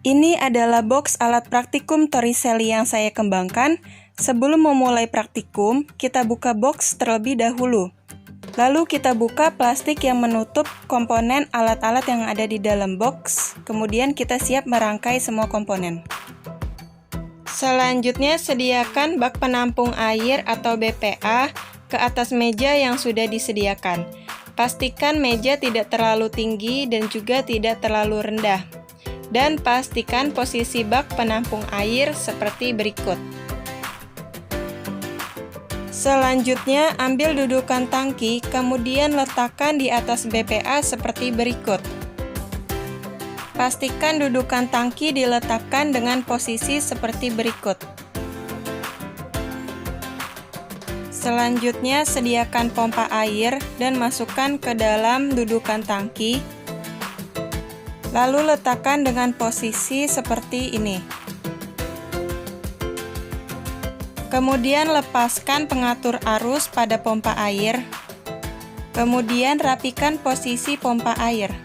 Ini adalah box alat praktikum Torricelli yang saya kembangkan. Sebelum memulai praktikum, kita buka box terlebih dahulu. Lalu kita buka plastik yang menutup komponen alat-alat yang ada di dalam box. Kemudian kita siap merangkai semua komponen. Selanjutnya, sediakan bak penampung air atau BPA ke atas meja yang sudah disediakan. Pastikan meja tidak terlalu tinggi dan juga tidak terlalu rendah. Dan pastikan posisi bak penampung air seperti berikut. Selanjutnya, ambil dudukan tangki, kemudian letakkan di atas BPA seperti berikut. Pastikan dudukan tangki diletakkan dengan posisi seperti berikut. Selanjutnya, sediakan pompa air dan masukkan ke dalam dudukan tangki. Lalu letakkan dengan posisi seperti ini. Kemudian lepaskan pengatur arus pada pompa air. Kemudian rapikan posisi pompa air.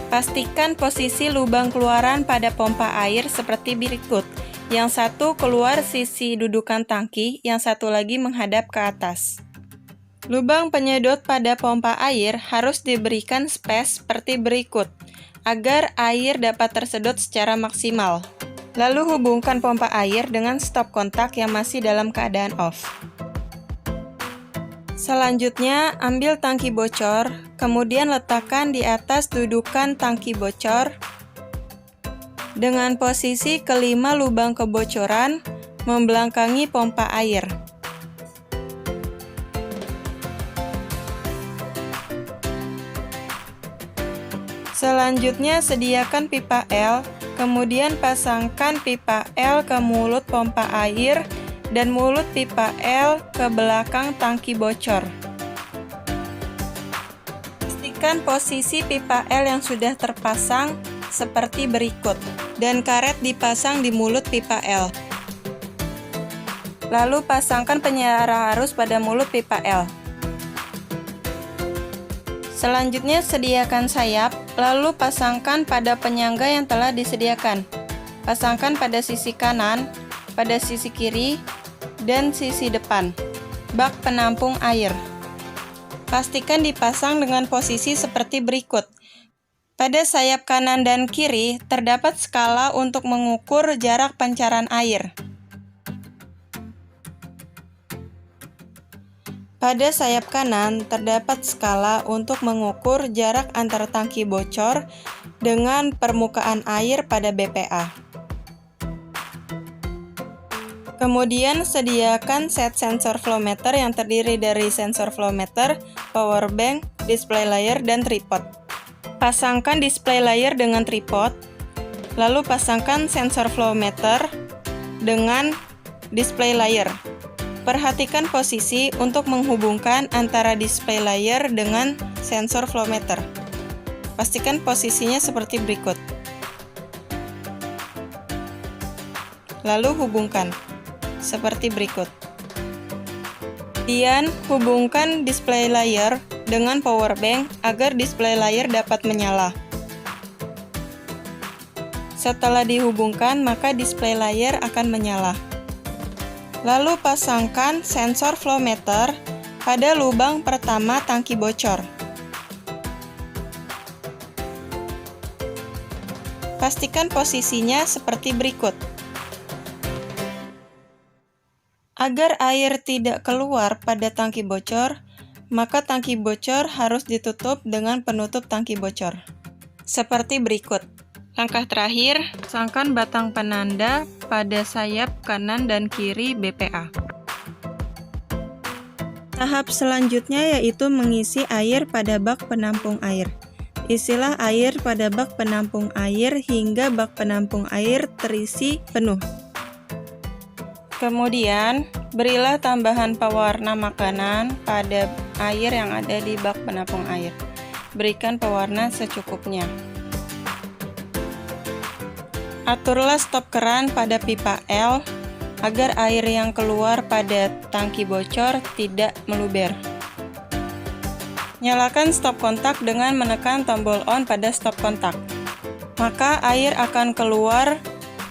Pastikan posisi lubang keluaran pada pompa air seperti berikut. Yang satu keluar sisi dudukan tangki, yang satu lagi menghadap ke atas. Lubang penyedot pada pompa air harus diberikan space seperti berikut, agar air dapat tersedot secara maksimal. Lalu hubungkan pompa air dengan stop kontak yang masih dalam keadaan off. Selanjutnya, ambil tangki bocor, kemudian letakkan di atas dudukan tangki bocor dengan posisi kelima lubang kebocoran membelakangi pompa air. Selanjutnya, sediakan pipa L, kemudian pasangkan pipa L ke mulut pompa air dan mulut pipa L ke belakang tangki bocor. Pastikan posisi pipa L yang sudah terpasang seperti berikut, dan karet dipasang di mulut pipa L. Lalu pasangkan penyearah arus pada mulut pipa L. Selanjutnya, sediakan sayap, lalu pasangkan pada penyangga yang telah disediakan. Pasangkan pada sisi kanan, pada sisi kiri, dan sisi depan bak penampung air. Pastikan dipasang dengan posisi seperti berikut. Pada sayap kanan dan kiri, terdapat skala untuk mengukur jarak pancaran air. Pada sayap kanan, terdapat skala untuk mengukur jarak antara tangki bocor dengan permukaan air pada BPA. Kemudian, sediakan set sensor flow meter yang terdiri dari sensor flow meter, power bank, display layer, dan tripod. Pasangkan display layer dengan tripod, lalu pasangkan sensor flow meter dengan display layer. Perhatikan posisi untuk menghubungkan antara display layer dengan sensor flow meter. Pastikan posisinya seperti berikut. Lalu hubungkan seperti berikut. Kemudian hubungkan display layer dengan power bank agar display layer dapat menyala. Setelah dihubungkan, maka display layer akan menyala. Lalu pasangkan sensor flow meter pada lubang pertama tangki bocor. Pastikan posisinya seperti berikut. Agar air tidak keluar pada tangki bocor, maka tangki bocor harus ditutup dengan penutup tangki bocor. Seperti berikut. Langkah terakhir, pasangkan batang penanda pada sayap kanan dan kiri BPA. Tahap selanjutnya yaitu mengisi air pada bak penampung air. Isilah air pada bak penampung air hingga bak penampung air terisi penuh. Kemudian, berilah tambahan pewarna makanan pada air yang ada di bak penampung air. Berikan pewarna secukupnya. Aturlah stop keran pada pipa L agar air yang keluar pada tangki bocor tidak meluber. Nyalakan stop kontak dengan menekan tombol on pada stop kontak. maka air akan keluar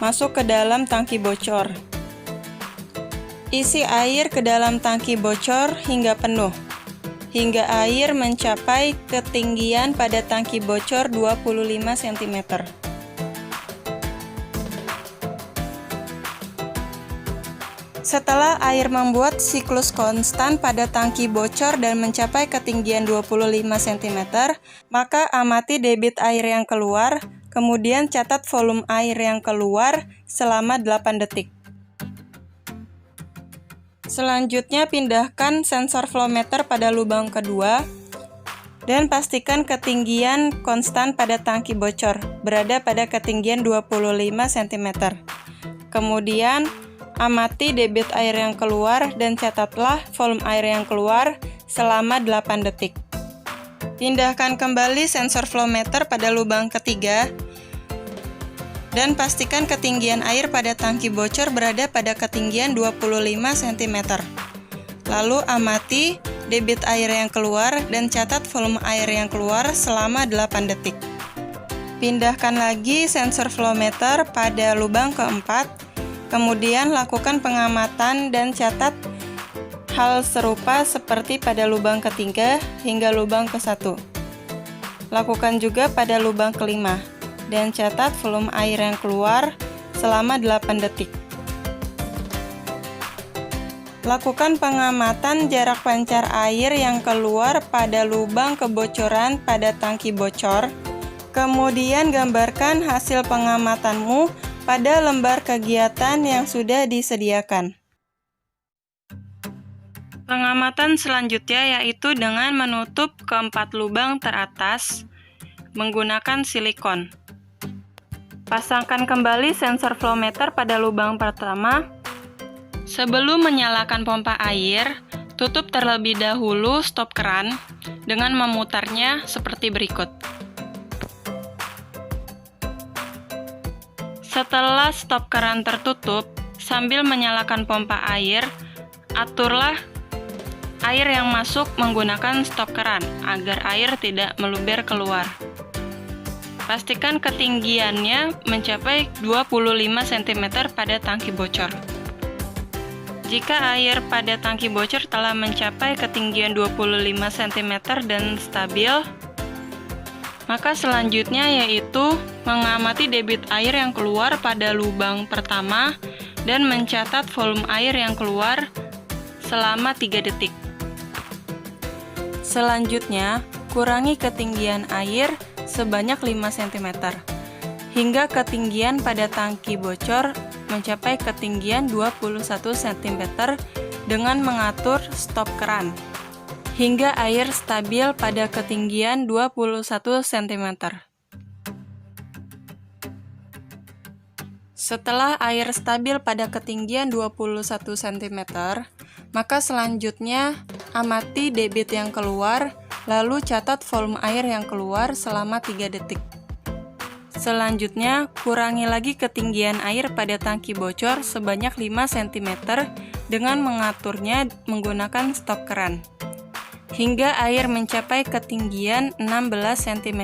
masuk ke dalam tangki bocor. Isi air ke dalam tangki bocor hingga penuh, hingga air mencapai ketinggian pada tangki bocor 25 cm. Setelah air membuat siklus konstan pada tangki bocor dan mencapai ketinggian 25 cm, maka amati debit air yang keluar, kemudian catat volume air yang keluar selama 8 detik. Selanjutnya pindahkan sensor flow meter pada lubang kedua dan pastikan ketinggian konstan pada tangki bocor berada pada ketinggian 25 cm. Kemudian amati debit air yang keluar dan catatlah volume air yang keluar selama 8 detik. Pindahkan kembali sensor flow meter pada lubang ketiga dan pastikan ketinggian air pada tangki bocor berada pada ketinggian 25 cm. Lalu amati debit air yang keluar dan catat volume air yang keluar selama 8 detik. Pindahkan lagi sensor flow meter pada lubang keempat, kemudian lakukan pengamatan dan catat hal serupa seperti pada lubang ketiga hingga lubang ke-1. Lakukan juga pada lubang kelima dan catat volume air yang keluar selama 8 detik. Lakukan pengamatan jarak pancar air yang keluar pada lubang kebocoran pada tangki bocor. Kemudian gambarkan hasil pengamatanmu pada lembar kegiatan yang sudah disediakan. Pengamatan selanjutnya yaitu dengan menutup keempat lubang teratas menggunakan silikon. Pasangkan kembali sensor flow meter pada lubang pertama. Sebelum menyalakan pompa air, tutup terlebih dahulu stop keran dengan memutarnya seperti berikut. Setelah stop keran tertutup, sambil menyalakan pompa air, aturlah air yang masuk menggunakan stop keran agar air tidak meluber keluar. Pastikan ketinggiannya mencapai 25 cm pada tangki bocor. Jika air pada tangki bocor telah mencapai ketinggian 25 cm dan stabil, maka selanjutnya yaitu mengamati debit air yang keluar pada lubang pertama dan mencatat volume air yang keluar selama 3 detik. Selanjutnya, kurangi ketinggian air sebanyak 5 cm hingga ketinggian pada tangki bocor mencapai ketinggian 21 cm dengan mengatur stop keran hingga air stabil pada ketinggian 21 cm. Setelah air stabil pada ketinggian 21 cm, maka selanjutnya amati debit yang keluar, lalu catat volume air yang keluar selama 3 detik. Selanjutnya, kurangi lagi ketinggian air pada tangki bocor sebanyak 5 cm dengan mengaturnya menggunakan stop keran hingga air mencapai ketinggian 16 cm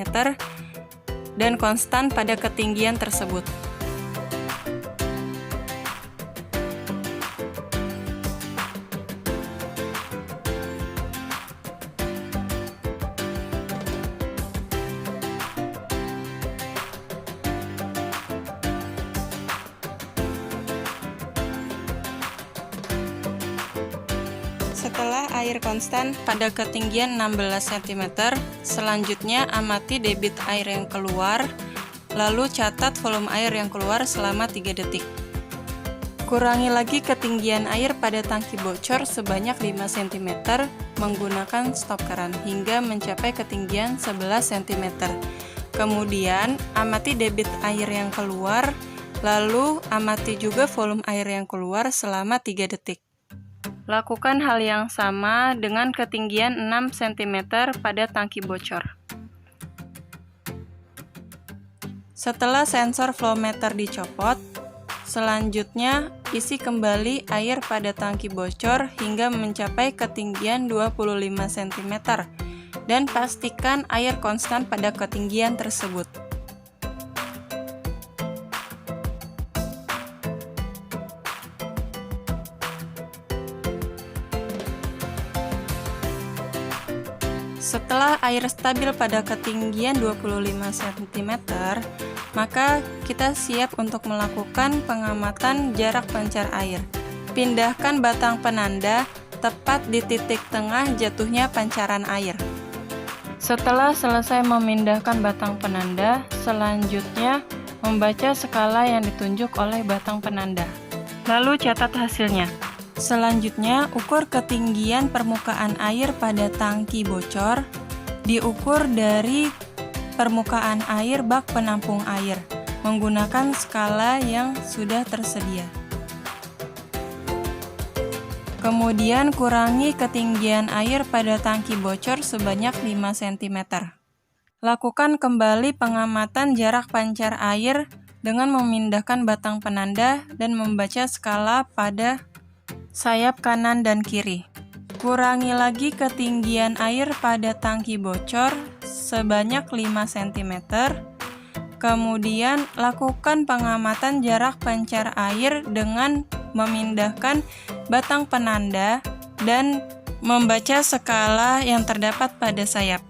dan konstan pada ketinggian tersebut. Setelah air konstan pada ketinggian 16 cm, selanjutnya amati debit air yang keluar, lalu catat volume air yang keluar selama 3 detik. Kurangi lagi ketinggian air pada tangki bocor sebanyak 5 cm menggunakan stop keran hingga mencapai ketinggian 11 cm. Kemudian, amati debit air yang keluar, lalu amati juga volume air yang keluar selama 3 detik. Lakukan hal yang sama dengan ketinggian 6 cm pada tangki bocor. Setelah sensor flow meter dicopot, selanjutnya isi kembali air pada tangki bocor hingga mencapai ketinggian 25 cm dan pastikan air konstan pada ketinggian tersebut. Setelah air stabil pada ketinggian 25 cm, maka kita siap untuk melakukan pengamatan jarak pancar air. Pindahkan batang penanda tepat di titik tengah jatuhnya pancaran air. Setelah selesai memindahkan batang penanda, selanjutnya membaca skala yang ditunjuk oleh batang penanda. Lalu catat hasilnya. Selanjutnya, ukur ketinggian permukaan air pada tangki bocor, diukur dari permukaan air bak penampung air, menggunakan skala yang sudah tersedia. Kemudian, kurangi ketinggian air pada tangki bocor sebanyak 5 cm. Lakukan kembali pengamatan jarak pancar air dengan memindahkan batang penanda dan membaca skala pada sayap kanan dan kiri. Kurangi lagi ketinggian air pada tangki bocor sebanyak 5 cm. Kemudian lakukan pengamatan jarak pancar air dengan memindahkan batang penanda dan membaca skala yang terdapat pada sayap.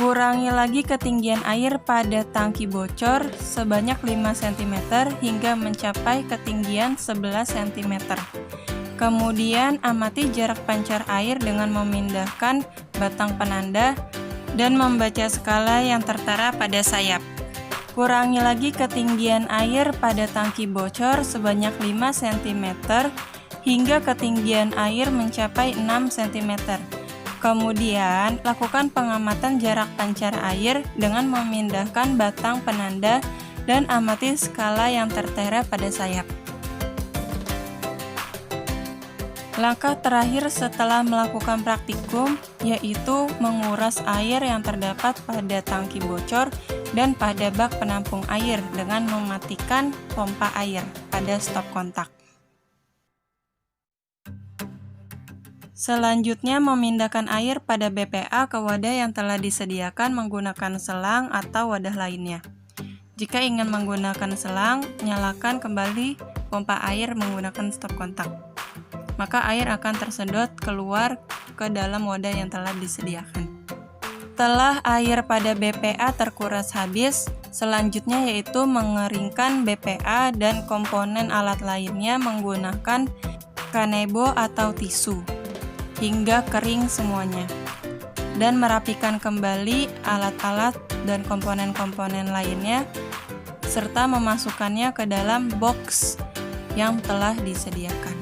Kurangi lagi ketinggian air pada tangki bocor sebanyak 5 cm hingga mencapai ketinggian 11 cm. Kemudian amati jarak pancar air dengan memindahkan batang penanda dan membaca skala yang tertera pada sayap. Kurangi lagi ketinggian air pada tangki bocor sebanyak 5 cm hingga ketinggian air mencapai 6 cm. Kemudian, lakukan pengamatan jarak pancar air dengan memindahkan batang penanda dan amati skala yang tertera pada sayap. Langkah terakhir setelah melakukan praktikum yaitu menguras air yang terdapat pada tangki bocor dan pada bak penampung air dengan mematikan pompa air pada stop kontak. Selanjutnya, memindahkan air pada BPA ke wadah yang telah disediakan menggunakan selang atau wadah lainnya. Jika ingin menggunakan selang, nyalakan kembali pompa air menggunakan stop kontak. Maka air akan tersedot keluar ke dalam wadah yang telah disediakan. Setelah air pada BPA terkuras habis, selanjutnya yaitu mengeringkan BPA dan komponen alat lainnya menggunakan kanebo atau tisu hingga kering semuanya, dan merapikan kembali alat-alat dan komponen-komponen lainnya serta memasukkannya ke dalam box yang telah disediakan.